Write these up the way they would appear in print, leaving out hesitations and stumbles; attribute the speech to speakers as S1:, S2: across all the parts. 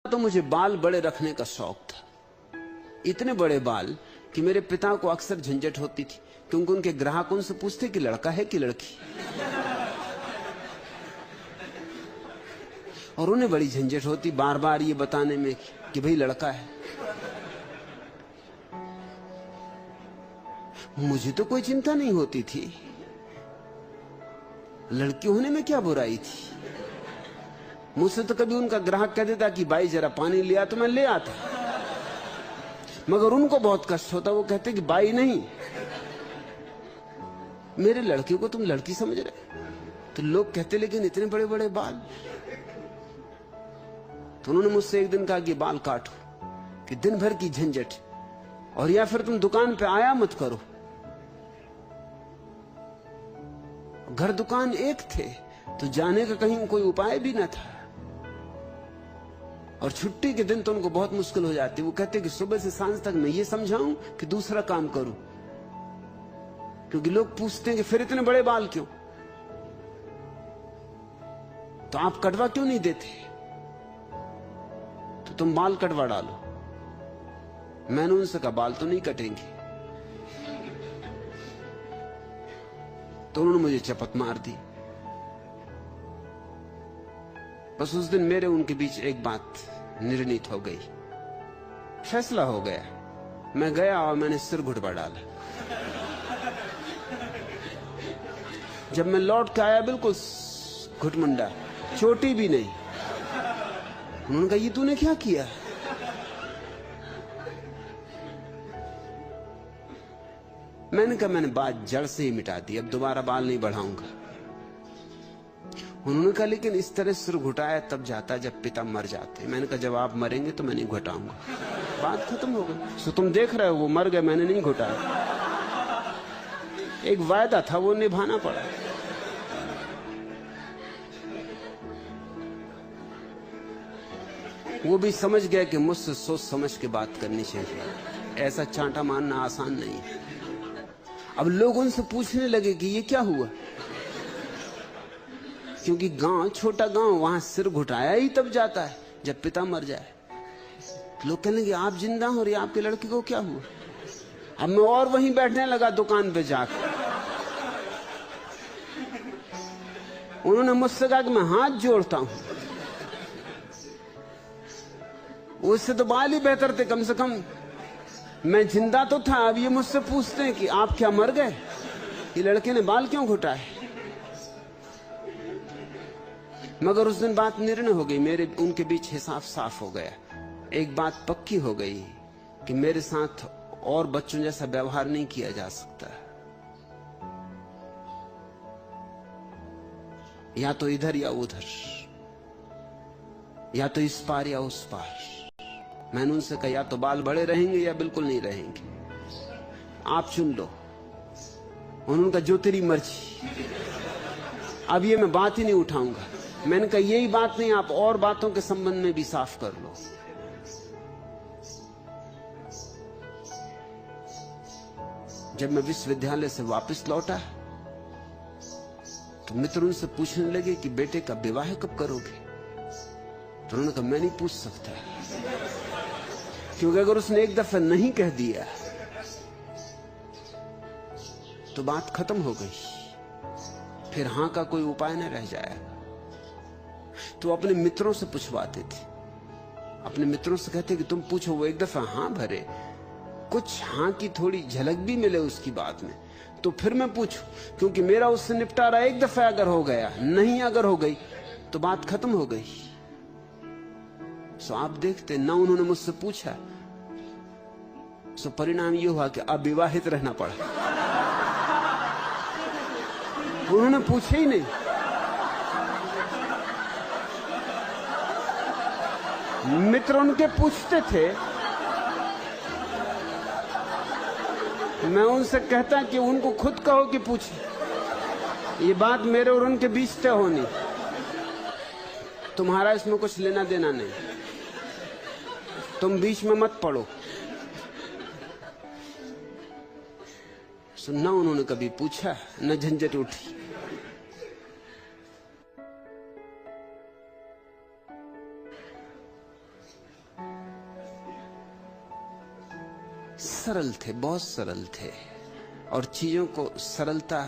S1: तो मुझे बाल बड़े रखने का शौक था, इतने बड़े बाल कि मेरे पिता को अक्सर झंझट होती थी, क्योंकि उनके ग्राहक उनसे पूछते कि लड़का है कि लड़की, और उन्हें बड़ी झंझट होती बार बार ये बताने में कि भाई लड़का है। मुझे तो कोई चिंता नहीं होती थी, लड़की होने में क्या बुराई थी। मुझसे तो कभी उनका ग्राहक कह देता कि भाई जरा पानी लिया, तो मैं ले आता, मगर उनको बहुत कष्ट होता, वो कहते कि भाई नहीं, मेरे लड़के को तुम लड़की समझ रहे। तो लोग कहते लेकिन इतने बड़े बड़े बाल। तो उन्होंने मुझसे एक दिन कहा कि बाल काटो, कि दिन भर की झंझट, और या फिर तुम दुकान पे आया मत करो। घर दुकान एक थे, तो जाने का कहीं कोई उपाय भी न था, और छुट्टी के दिन तो उनको बहुत मुश्किल हो जाती। वो कहते कि सुबह से सांझ तक मैं ये समझाऊं कि दूसरा काम करूं, क्योंकि लोग पूछते हैं कि फिर इतने बड़े बाल क्यों, तो आप कटवा क्यों नहीं देते, तो तुम बाल कटवा डालो। मैंने उनसे कहा बाल तो नहीं कटेंगे, तो उन्होंने मुझे चपत मार दी। बस उस दिन मेरे उनके बीच एक बात निर्णित हो गई, फैसला हो गया। मैं गया और मैंने सिर घुटवा डाला। जब मैं लौट के आया बिल्कुल घुटमुंडा, चोटी भी नहीं। उन्होंने कहा ये तूने क्या किया। मैंने कहा मैंने बात जड़ से ही मिटा दी, अब दोबारा बाल नहीं बढ़ाऊंगा। उन्होंने कहा लेकिन इस तरह सिर घुटाया तब जाता जब पिता मर जाते। मैंने कहा जब आप मरेंगे तो मैं नहीं घुटाऊंगा, बात खत्म हो गई। सो तुम देख रहे हो वो मर गए, मैंने नहीं घुटाया। एक वायदा था, वो निभाना पड़ा। वो भी समझ गया कि मुझसे सोच समझ के बात करनी चाहिए, ऐसा चांटा मारना आसान नहीं है। अब लोग उनसे पूछने लगे कि ये क्या हुआ, क्योंकि गांव छोटा गांव, वहां सिर घुटाया ही तब जाता है जब पिता मर जाए। लोग कहने लगे आप जिंदा हो, और ये आपके लड़के को क्या हुआ। अब मैं और वहीं बैठने लगा दुकान पे जाकर। उन्होंने मुझसे कहा कि मैं हाथ जोड़ता हूं, उससे तो बाल ही बेहतर थे, कम से कम मैं जिंदा तो था। अब ये मुझसे पूछते हैं कि आप क्या मर गए, ये लड़के ने बाल क्यों घुटाए। मगर उस दिन बात निर्णय हो गई, मेरे उनके बीच हिसाब साफ हो गया। एक बात पक्की हो गई कि मेरे साथ और बच्चों जैसा व्यवहार नहीं किया जा सकता, या तो इधर या उधर, या तो इस पार या उस पार। मैंने उनसे कहा या तो बाल बड़े रहेंगे या बिल्कुल नहीं रहेंगे, आप चुन लो। उन्होंने कहा जो तेरी मर्जी। अब ये मैं बात ही नहीं उठाऊंगा। मैंने कहा यही बात नहीं, आप और बातों के संबंध में भी साफ कर लो। जब मैं विश्वविद्यालय से वापस लौटा तो मित्र उनसे पूछने लगे कि बेटे का विवाह कब करोगे। तो उन्होंने कहा मैं नहीं पूछ सकता, क्योंकि अगर उसने एक दफा नहीं कह दिया तो बात खत्म हो गई, फिर हां का कोई उपाय न रह जाएगा। तो अपने मित्रों से पूछवाते थे, अपने मित्रों से कहते कि तुम पूछो, वो एक दफा हां भरे, कुछ हां की थोड़ी झलक भी मिले उसकी बात में, तो फिर मैं पूछूं, क्योंकि मेरा उससे निपटारा एक दफा अगर हो गया, नहीं अगर हो गई तो बात खत्म हो गई। सो आप देखते ना, उन्होंने मुझसे पूछा, सो परिणाम यह हुआ कि अविवाहित रहना पड़ा। उन्होंने पूछे ही नहीं। मित्र उनके पूछते थे, मैं उनसे कहता कि उनको खुद कहो कि पूछे, ये बात मेरे और उनके बीच तय होनी, तुम्हारा इसमें कुछ लेना देना नहीं, तुम बीच में मत पड़ो। सुनना, उन्होंने कभी पूछा न झंझट उठी। सरल थे, बहुत सरल थे, और चीजों को सरलता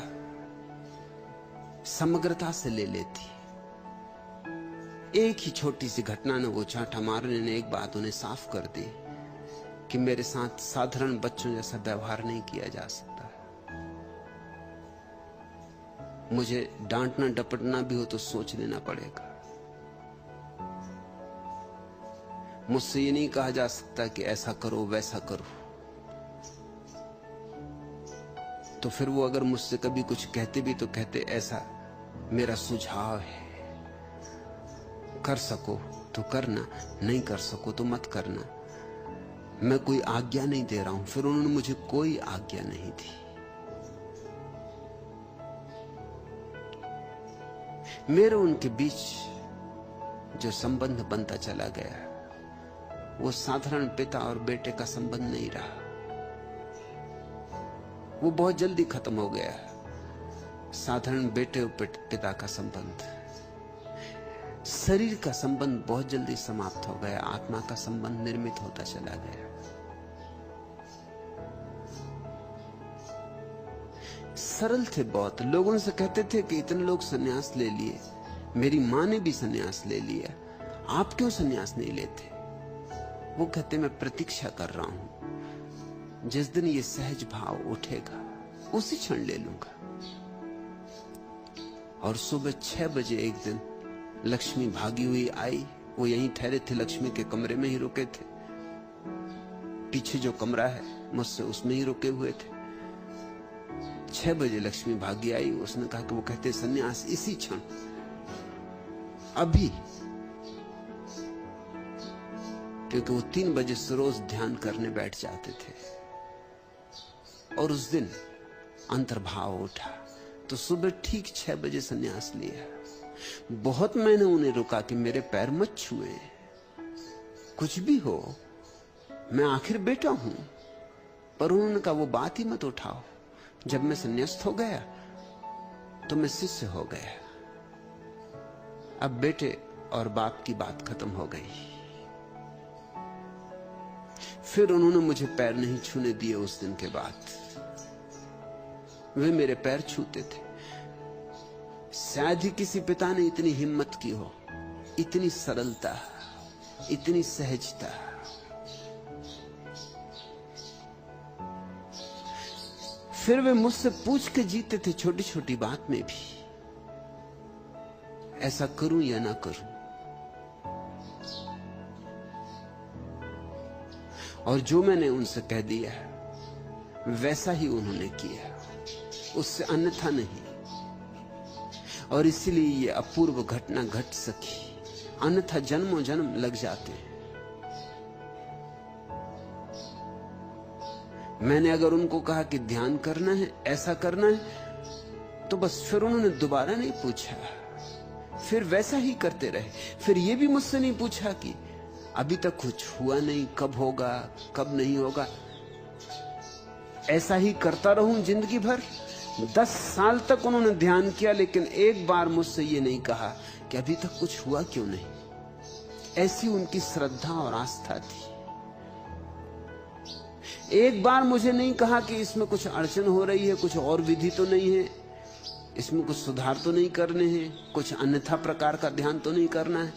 S1: समग्रता से ले लेती। एक ही छोटी सी घटना ने, वो चांटा मारने ने एक बात उन्हें साफ कर दी कि मेरे साथ साधारण बच्चों जैसा व्यवहार नहीं किया जा सकता। मुझे डांटना डपटना भी हो तो सोच लेना पड़ेगा। मुझसे ये नहीं कहा जा सकता कि ऐसा करो वैसा करो। तो फिर वो अगर मुझसे कभी कुछ कहते भी तो कहते ऐसा मेरा सुझाव है, कर सको तो करना, नहीं कर सको तो मत करना। मैं कोई आज्ञा नहीं दे रहा हूं। फिर उन्होंने मुझे कोई आज्ञा नहीं दी। मेरे उनके बीच जो संबंध बनता चला गया वो साधारण पिता और बेटे का संबंध नहीं रहा। वो बहुत जल्दी खत्म हो गया। साधारण बेटे और पिता का संबंध, शरीर का संबंध बहुत जल्दी समाप्त हो गया। आत्मा का संबंध निर्मित होता चला गया। सरल थे बहुत। लोगों से कहते थे कि इतने लोग सन्यास ले लिए, मेरी मां ने भी सन्यास ले लिया, आप क्यों सन्यास नहीं लेते? वो कहते मैं प्रतीक्षा कर रहा हूं, जिस दिन ये सहज भाव उठेगा उसी क्षण ले लूंगा। और सुबह 6 बजे एक दिन लक्ष्मी भागी हुई आई। वो यहीं ठहरे थे, लक्ष्मी के कमरे में ही रुके थे। पीछे जो कमरा है मुझसे उसमें ही रुके हुए थे। 6 बजे लक्ष्मी भागी आई। उसने कहा कि वो कहते सन्यास इसी क्षण, अभी। क्योंकि वो 3 बजे से रोज ध्यान करने बैठ जाते थे। और उस दिन अंतर्भाव उठा तो सुबह ठीक 6 बजे सन्यास लिया। बहुत मैंने उन्हें रुका कि मेरे पैर मत छुए, कुछ भी हो, मैं आखिर बेटा हूं। पर उन्होंने कहा वो बात ही मत उठाओ। जब मैं संन्यास्त हो गया तो मैं शिष्य हो गया। अब बेटे और बाप की बात खत्म हो गई। फिर उन्होंने मुझे पैर नहीं छूने दिए। उस दिन के बाद वे मेरे पैर छूते थे। शायद ही किसी पिता ने इतनी हिम्मत की हो, इतनी सरलता, इतनी सहजता। फिर वे मुझसे पूछ के जीते थे छोटी छोटी बात में भी, ऐसा करूं या ना करूं। और जो मैंने उनसे कह दिया वैसा ही उन्होंने किया, उससे अन्यथा नहीं। और इसलिए ये अपूर्व घटना घट सकी, अन्यथा जन्मों जन्म लग जाते हैं। मैंने अगर उनको कहा कि ध्यान करना है, ऐसा करना है, तो बस फिर उन्होंने दोबारा नहीं पूछा, फिर वैसा ही करते रहे। फिर ये भी मुझसे नहीं पूछा कि अभी तक कुछ हुआ नहीं, कब होगा, कब नहीं होगा। ऐसा ही करता रहूं जिंदगी भर। 10 साल तक उन्होंने ध्यान किया, लेकिन एक बार मुझसे ये नहीं कहा कि अभी तक कुछ हुआ क्यों नहीं। ऐसी उनकी श्रद्धा और आस्था थी। एक बार मुझे नहीं कहा कि इसमें कुछ अड़चन हो रही है, कुछ और विधि तो नहीं है, इसमें कुछ सुधार तो नहीं करने हैं, कुछ अन्यथा प्रकार का ध्यान तो नहीं करना है।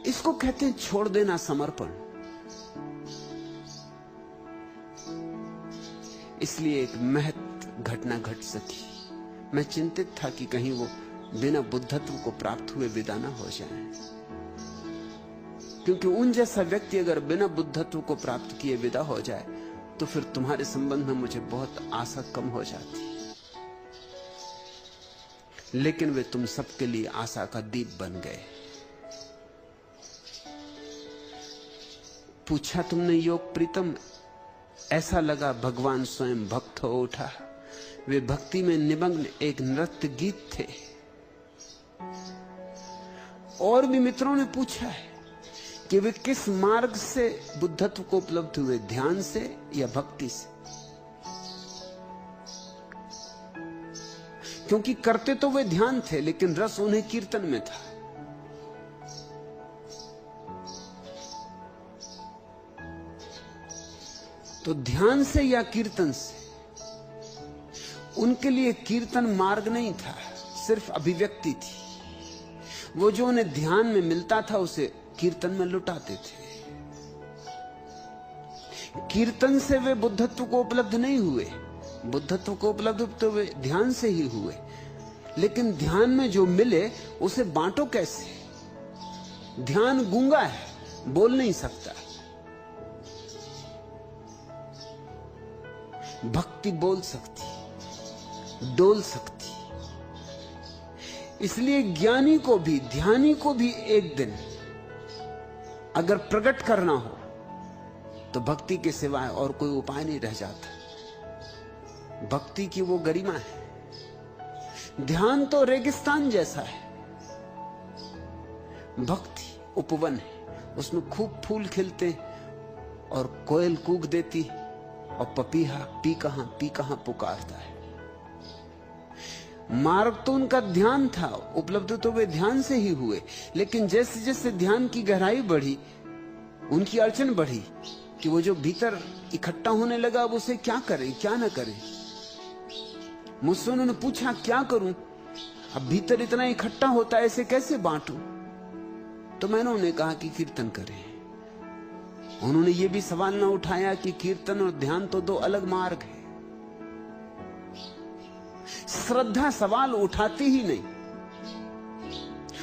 S1: इसको कहते हैं छोड़ देना, समर्पण। इसलिए एक महत्व घटना घट सकी। मैं चिंतित था कि कहीं वो बिना बुद्धत्व को प्राप्त हुए विदा न हो जाए, क्योंकि उन जैसा व्यक्ति अगर बिना बुद्धत्व को प्राप्त किए विदा हो जाए तो फिर तुम्हारे संबंध में मुझे बहुत आशा कम हो जाती। लेकिन वे तुम सबके लिए आशा का दीप बन गए। पूछा तुमने योग प्रीतम, ऐसा लगा भगवान स्वयं भक्त हो उठा। वे भक्ति में निमग्न एक नृत्य गीत थे। और भी मित्रों ने पूछा है कि वे किस मार्ग से बुद्धत्व को उपलब्ध हुए, ध्यान से या भक्ति से। क्योंकि करते तो वे ध्यान थे, लेकिन रस उन्हें कीर्तन में था। तो ध्यान से या कीर्तन से? उनके लिए कीर्तन मार्ग नहीं था, सिर्फ अभिव्यक्ति थी। वो जो उन्हें ध्यान में मिलता था उसे कीर्तन में लुटाते थे। कीर्तन से वे बुद्धत्व को उपलब्ध नहीं हुए, बुद्धत्व को उपलब्ध तो वे ध्यान से ही हुए। लेकिन ध्यान में जो मिले उसे बांटो कैसे? ध्यान गूंगा है, बोल नहीं सकता। भक्ति बोल सकती, डोल सकती। इसलिए ज्ञानी को भी, ध्यानी को भी एक दिन अगर प्रकट करना हो तो भक्ति के सिवाय और कोई उपाय नहीं रह जाता। भक्ति की वो गरिमा है। ध्यान तो रेगिस्तान जैसा है, भक्ति उपवन है। उसमें खूब फूल खिलते और कोयल कूक देती और पपीहा पी कहां पुकारता है। मार्ग तो उनका ध्यान था, उपलब्ध तो वे ध्यान से ही हुए। लेकिन जैसे जैसे ध्यान की गहराई बढ़ी, उनकी अड़चन बढ़ी कि वो जो भीतर इकट्ठा होने लगा अब उसे क्या करें, क्या ना करें। मुझसे उन्होंने पूछा क्या करूं, अब भीतर इतना इकट्ठा होता है, इसे कैसे बांटूं? तो मैंने उन्हें कहा कि कीर्तन करें। उन्होंने ये भी सवाल ना उठाया कि कीर्तन और ध्यान तो दो अलग मार्ग है। श्रद्धा सवाल उठाती ही नहीं।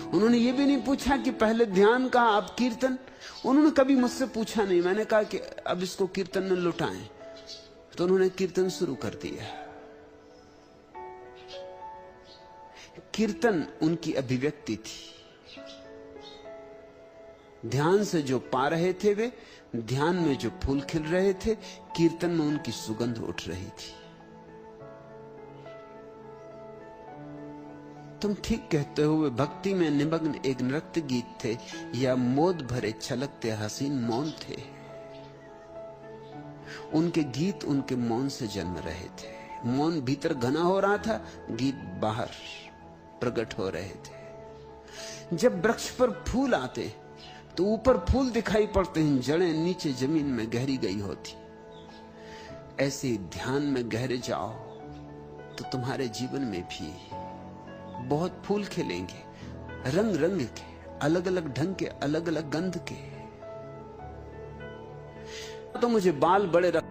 S1: उन्होंने ये भी नहीं पूछा कि पहले ध्यान का अब कीर्तन। उन्होंने कभी मुझसे पूछा नहीं। मैंने कहा कि अब इसको कीर्तन में लुटाएं, तो उन्होंने कीर्तन शुरू कर दिया। कीर्तन उनकी अभिव्यक्ति थी। ध्यान से जो पा रहे थे वे, ध्यान में जो फूल खिल रहे थे, कीर्तन में उनकी सुगंध उठ रही थी। तुम ठीक कहते हो, वे भक्ति में निमग्न एक नृत्य गीत थे या मोद भरे छलकते हसीन मौन थे। उनके गीत उनके मौन से जन्म रहे थे। मौन भीतर घना हो रहा था, गीत बाहर प्रकट हो रहे थे। जब वृक्ष पर फूल आते तो ऊपर फूल दिखाई पड़ते हैं, जड़ें नीचे जमीन में गहरी गई होती। ऐसे ध्यान में गहरे जाओ तो तुम्हारे जीवन में भी बहुत फूल खिलेंगे, रंग रंग के, अलग अलग ढंग के, अलग अलग गंध के। तो मुझे बाल बड़े रख